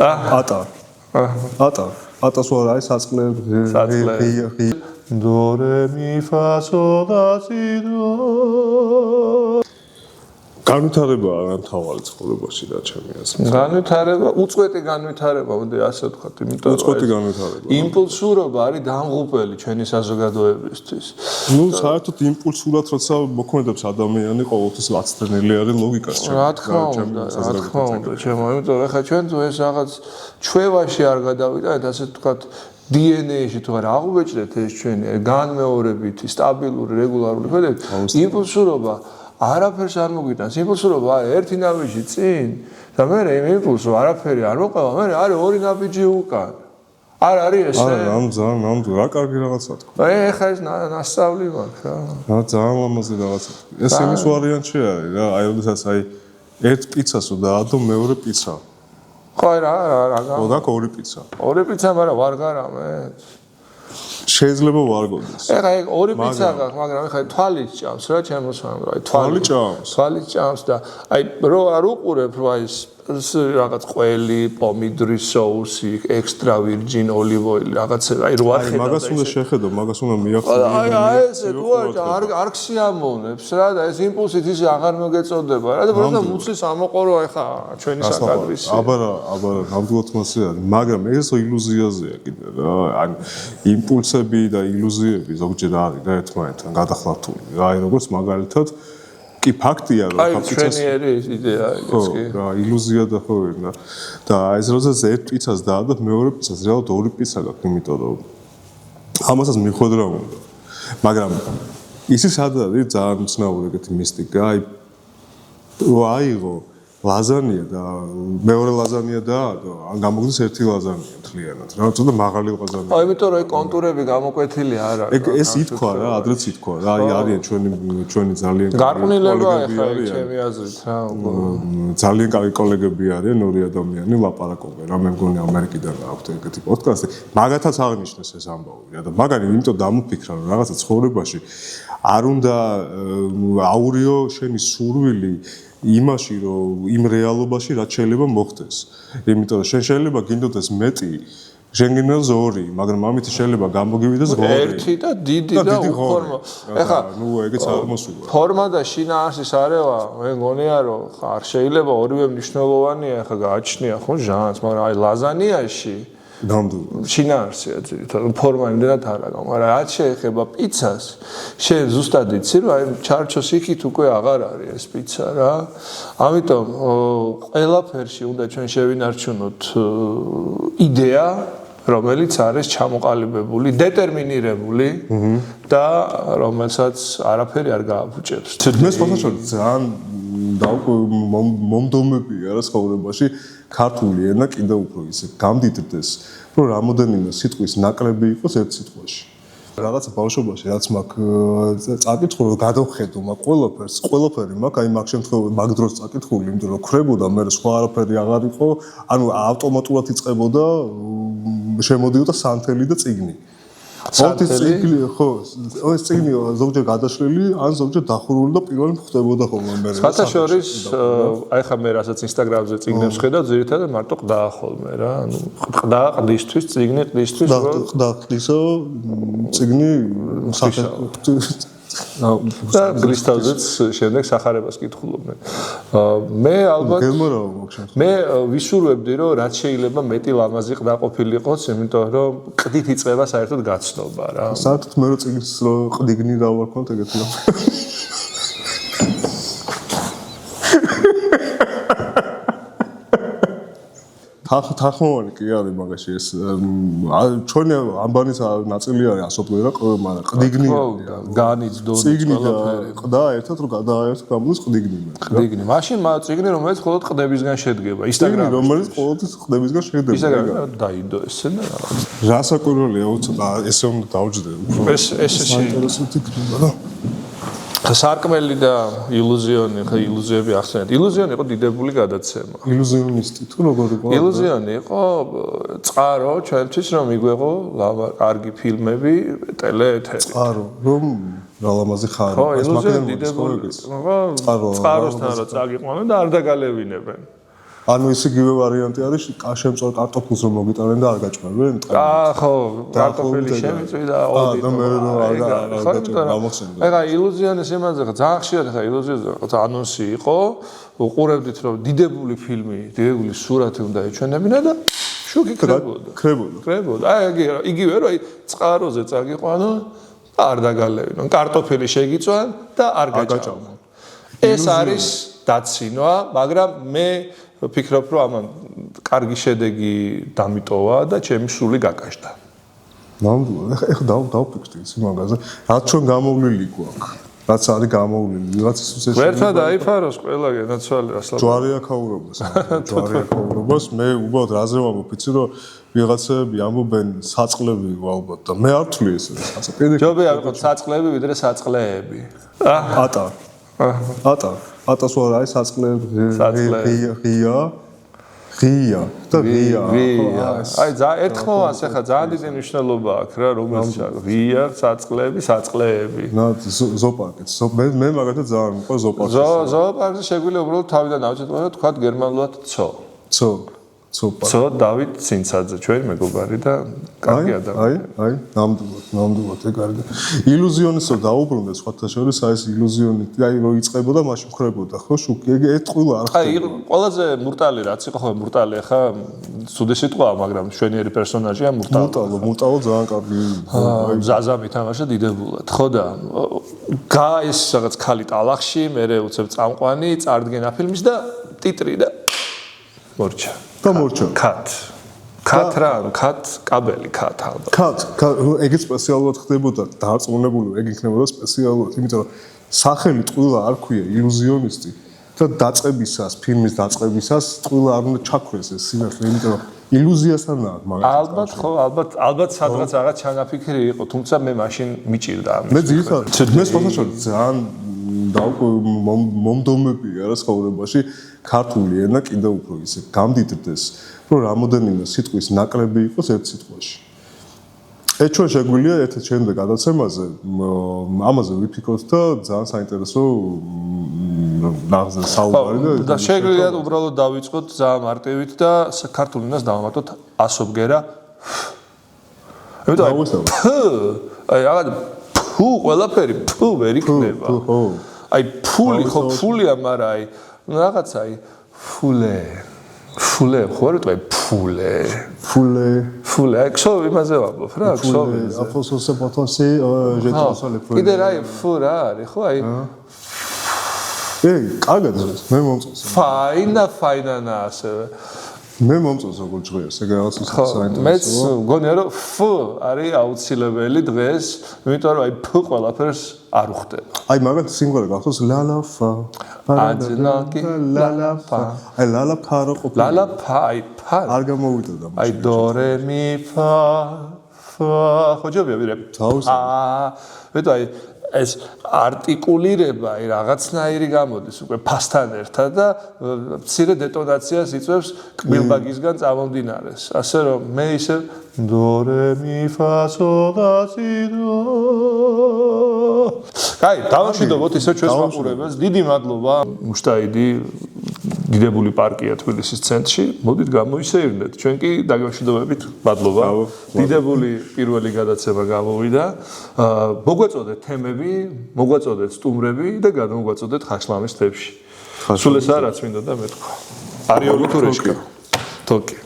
ატას ვარ არის საწყლე დო რე მი ფა სოლ ლა სი დო განვითარება არ მთავარი ცხოვრებაში რა ჩემი აზრით. განვითარება, უწყვეტი განვითარება, მოდი ასე ვთქვათ, იმიტომ უწყვეტი განვითარება. იმპულსურობა არის დამღუპელი ჩვენი საზოგადოებისთვის. ნუ საერთოდ იმპულსურად როცა მოქმედებს ადამიანი ყოველთვის ლაცდენელი არის ლოგიკას ჩემი. რა თქმა უნდა, ჩემო, იმიტომ რომ ხა ჩვენ თუ ეს რაღაც ჩვევაში არ გადავიდეთ, ასე ვთქვათ, DNA-ში თუ არ აღვეჭდეთ ეს ჩვენი განმეორებითი, სტაბილური, რეგულარული ხედავთ, იმპულსურობა არაფერს არ მოგვიტანს. იმპულსურობა არის ერთი ნაბიჯი წინ და მე იმ იმპულსს არაფერი არ მოყვა, მე არის ორი ნაბიჯი უკან. არ არის ესე? არა, ნამდვილად რა კარგი რაღაცა თქვა. ეხა ეს ნასწავლი მაქვს რა. რა ძალიან ლამაზი რაღაცა. ეს იმის ვარიანტი არის რა, აი როდესაც აი ერთ პიცას დაადო მეორე პიცა. ხო რა. ხო და ორი პიცა. ორი პიცა, მაგრამ ვარ გარამე. შეიძლება ვარ გონდეს. ეხა ორი პიცა გაქვს, მაგრამ ეხა თვალით ჭამს რა ჩემო სამრო, აი თვალით ჭამს და აი რო არ უყურებ რა ის რაღაც ყველი, პომიდრის соуსი, ექსტრა ვირჯინ ოლივ ოილი, რაღაც აი რო არ ხედავ. აი მაგას უნდა შეხედო, მაგას უნდა მიახსენო. აი ესე თუ არ ქსიამოვნებს რა და ეს იმპულსით ისე აღარ მოგეწოდება რა და პროტა მუცლის ამოყორო აი ხა ჩვენი საკადრისი. აბარა, ნამდვილად მასე არის, მაგრამ ეს ილუზიაზეა კიდე რა. ან იმპულსები და ილუზიები ზოგჯერ არის რა ერთმანეთთან გადახლართული. აი როგორც მაგალითად კი ფაქტია რომ ფაქტიც ეს იდეა ის კი რა ილუზია და ხო ვერნა და ეს როდესაც ერთ პიცას დაადო მეორე პიცას რეალურად ორი პიცა გაქვს იმიტომ რომ ამასაც მიხვედრა უნდა მაგრამ ისი სად არის ძალიან მცნაური ეგეთი მისტიკა აი რო აიღო ლაზანია და მეორე ლაზანია დაადო ან გამოგდის ერთი ლაზანია მთლიანად რა ცოტა მაღალი ლაზანია აი იმიტომ რომ კონტურები გამოკვეთილი არ არის ეგ ეს ითქვა რა ადრეც ითქვა რა აი არიან ჩვენი ძალიან გარყვნილება ახლა ჩემი აზრით რა ძალიან კარგი კოლეგები არიან ორი ადამიანი ლაპარაკობენ რა მე მგონი ამერიკიდან აქვთ ეგეთი პოდკასტი მაგათაც აღნიშნეს ეს ამბავი რა და მაგარი იმიტომ დამოფიქრა რომ რაღაცა ცხოვრებაში არ უნდა აურიო შენი სურვილი იმაში რომ იმ რეალობაში რაც შეიძლება მოხდეს. იმიტომ რომ შენ შეიძლება გინდოდეს მეტი, შენ გინდოს ორი, მაგრამ ამით შეიძლება გამოგივიდეს ორი. ერთი და დიდი და უფორმა. ეხა ნუ ეგეც არ მოსულა. ფორმა და შინაარსის არევა, მე მგონია რომ არ შეიძლება ორივე მნიშვნელოვანია, ეხა გააჩნია ხო ჟანს, მაგრამ აი ლაზანიაში ნამდვილად შინაარსია ძირითადად ფორმა იმდენად არ აქვს მაგრამ რაც შეეხება პიცას შენ ზუსტად იცი რომ აი ჩარჩოს იქით უკვე აღარ არის ეს პიცა რა ამიტომ ყველაფერში უნდა ჩვენ შევინარჩუნოთ იდეა რომელიც არის ჩამოყალიბებული დეტერმინირებული და რომელსაც არაფერი არ გააფუჭებს მე სხვათაშორის ძალიან მომდომებია რა ცხოვრებაში ქართული ენა კიდევ უფრო ისე გამდიდრდეს, რომ რამოდენიმე სიტყვის ნაკლები იყოს ერთ სიტყვაში. რაღაცა ბავშვობაში რაც მაქვს წაკითხული, გადავხედო მაგ ყველაფერი მაქვს, აი მაგ შემთხვევაში მაგ დროს წაკითხული, იმიტომ რომ ხრებოდა მე სხვა არაფერი აღარ იყო, ანუ ავტომატურად იწყებოდა შემოდიოდა სანთელი და წიგნი. ოთი წიგნი ხო, ეს წიგნი ზოგჯერ გადაშლილი, ან ზოგჯერ დახურული და პირველი ხდებოდა ხოლმე მე. სხვათაშორის აი ხა მე რასაც ინსტაგრამზე წიგნებს ხედავ, ძირითადად მარტო ყდა ხოლმე რა, ანუ ყდა ყდისთვის, წიგნი ყდისთვის, ყდა ყდისო, წიგნი და გლისთავზეც შემდეგ სახარებას კითხულობდნენ. მე ალბათ მე ვისურვებდი რომ რაც შეიძლება მეტი ლამაზი ყდა ყოფილიყოს, იმიტომ რომ ყდით იწყება საერთოდ გაცნობა რა. საერთოდ მე რო წიგნის ყდიგნი რა ვარ კონტ ეგეთი რა. თახმოვანი კი არის მაგაში ეს ჩვენი ამბანის ნაწილი არის ასოფლერა მაგრამ ყდიგნი განიც დონე წიგნი და ყდა ერთად რომ გადააერთო გამოდის ყდიგნი ყდიგნი მაშინ წიგნი რომელიც მხოლოდ ყდებისგან შედგება ინსტაგრამი რომელიც ყოველთვის ყდებისგან შედგება ინსტაგრამი დაიდო ესე და რა საკვირველია უცოტა ესე უნდა დავჯდე ეს საინტერესო იქნება რა სარკმელი და ილუზიონი, ხო ილუზიები ახსენეთ. ილუზიონი იყო დიდებული გადაცემა. ილუზიონისტი თუ როგორ იყო? ილუზიონი იყო წყარო ჩვენთვის რომ მიგვეღო კარგი ფილმები ტელეეთერი. წყარო რომ რა ლამაზი ხარ. ხო, ილუზიონი დიდებული. ხო, წყაროსთან რა წაგიყვანენ და არ დაგალევინებენ. ანუ ის იგივე ვარიანტი არის შემწორ კარტოფილს რომ მოგიტანენ და არ გაჭმევენ? ხო, კარტოფილი შემიწვიდა, და მე ეხლა ილუზიონის იმაზე ძალიან ხშირად ეხლა ილუზიონის ანონსი იყო, უყურებდით რომ დიდებული ფილმი, დიდებული სურათი უნდა ეჩვენებინა და შუქი ქრებოდა. იგივე რომ წყაროზე წაგიყვანო და არ დაგალევინო. კარტოფილი შეგიწვან და არ გაჭამო. ეს არის დაცინვა, მაგრამ მე ვფიქრობ, რომ ამან კარგი შედეგი დამიტოვა და ჩემი სული გაკაშდა. ნამდვილად, ეხლა დავფიქრდი ის მაგაზე, რაც ჩვენ გამოვლილი გვაქვს, რაც არის გამოვლილი, ვიღაც ის ერთად აიფაროს ყველა გენაცვალე რასლაბა. ჯვარი აქაურობას, მე უბრალოდ რაზე ვამბობ, იცი რომ ვიღაცები ამბობენ საწყლები ალბათ და მე არ ვთვლი ეს საწყლები. ჯობია ვიყოთ საწყლები ვიდრე საწყლეები. ატას ვარ არის საწყლები ღია და ღია. აი ერთხმოვანს ახლა ძალიან დიდი მნიშვნელობა აქვს რა რომელიც ღია საწყლეები. ზოპარკიც. მე მაგათაც ძალიან მიყვარს ზოპარკი. ზოპარკზე შეგვიძლია უბრალოდ თავიდან ავჭედოთ და თქვა გერმანულად ცო დავით ცინცაძე ჩვენი მეგობარი და კარგი ადამიანი. აი, ნამდვილად ეგ არის. ილუზიონის რო დაუბრუნდა სხვათა შორის, აი ეს ილუზიონი, აი რო იწყებოდა, მაშინ ხრებოდა, ხო? შუქი ეს ტყუილა არ ხდება. აი, ყველაზე მურტალი რაც იყო, ხო, მურტალი ახლა ცუდი სიტყვაა, მაგრამ შვენიერი პერსონაჟია მურტალო ძალიან კარგი. ზაზა მითამაშა დიდებულად, ხო და ეს რაღაც ქალი ტალახში, მერე უცებ წამყვანი, წარდგენა ფილმის და ტიტრი და მორჩა. კაბელი ალბათ. ეგეც სპეციალურად ხდებოდა, დაარწმუნებული ეგ იქნებოდა სპეციალურად, იმიტომ რომ სახელი ტყუილა არ ქვია ილუზიონისტი და დაწყებისას, ფილმის დაწყებისას ტყუილა არ უნდა ჩაქრეს ეს სინახე, იმიტომ რომ ილუზიასთან აქვს მაგალითად. ალბათ სადღაც რაღაც ჩანაფიქრი იყო, თუმცა მე მაშინ მიჭირდა ამის. მე ძირითადად მე სპეციალურად ძალიან მომდომებია რა ცხოვრებაში ქართული ენა კიდევ უფრო ისე გამდიდრდეს, რომ რამოდენიმე სიტყვის ნაკლები იყოს ერთ სიტყვაში. ეს ჩვენ შეგვიძლია ერთ შემდეგ გადაცემაზე ამაზე ვიფიქროთ და ძალიან საინტერესო ნახზე საუბარი და შეგვიძლია უბრალოდ დავიწყოთ ძალიან მარტივით და ქართულ ენას დავამატოთ ასობგერა. აი რაღაც ფუ ყველაფერი ფუ ვერ იქნება. აი ფული ხო ფულია, მაგრამ აი რაღაცა აი ფულე ხო არ ვიტყვი ფულე აი ქსო იმაზე ვამბობ რა ქსო აფოსოსე პოტოსი ჟეტოსალე ფულე კიდე რა ფუ რა არის ხო აი კარგად არის მე მომწონს ფაინა ასევე მე მომწონს როგორ ჭრიას ეგ რაღაც საინტერესოა მეც გონია რომ ფ არის აუცილებელი დღეს იმიტომ რომ აი ფ ყველაფერს არ უხდება აი მაგალითად სიმღერა გახსოვს ლალაფა აძნაკი ლალაფა აი ლალაფა რო ყოფილი ლალაფა აი ფა არ გამოვიდოდა აი დო რე მი ფა ხო ჯობია ვირე მეტყვი აი ეს არტიკულირება აი რაღაცნაირი გამოდის უკვე ფასთან ერთად და მცირე დეტონაციას იწვევს კბილბაგისგან წამომდინარეს. ასე რომ მე ისე დო რე მი ფა სოლ ლა სი დო. აი, დავამშვიდობოთ ისე ჩვენს მაყურებელს. დიდი მადლობა. მუშტაიდი დიდებული პარკია თბილისის ცენტრში. მოდით გამოისეირნეთ. ჩვენ კი დაგემშვიდობებით. მადლობა. დიდებული პირველი გადაცემა გამოვიდა. მოგვაწოდეთ თემები, მოგვაწოდეთ სტუმრები და გადმოგვაწოდეთ ხაშლამის თემში. სულ ეს არაც მინდოდა მეთქვა. არიოლი თუ რეშკა. თოკი.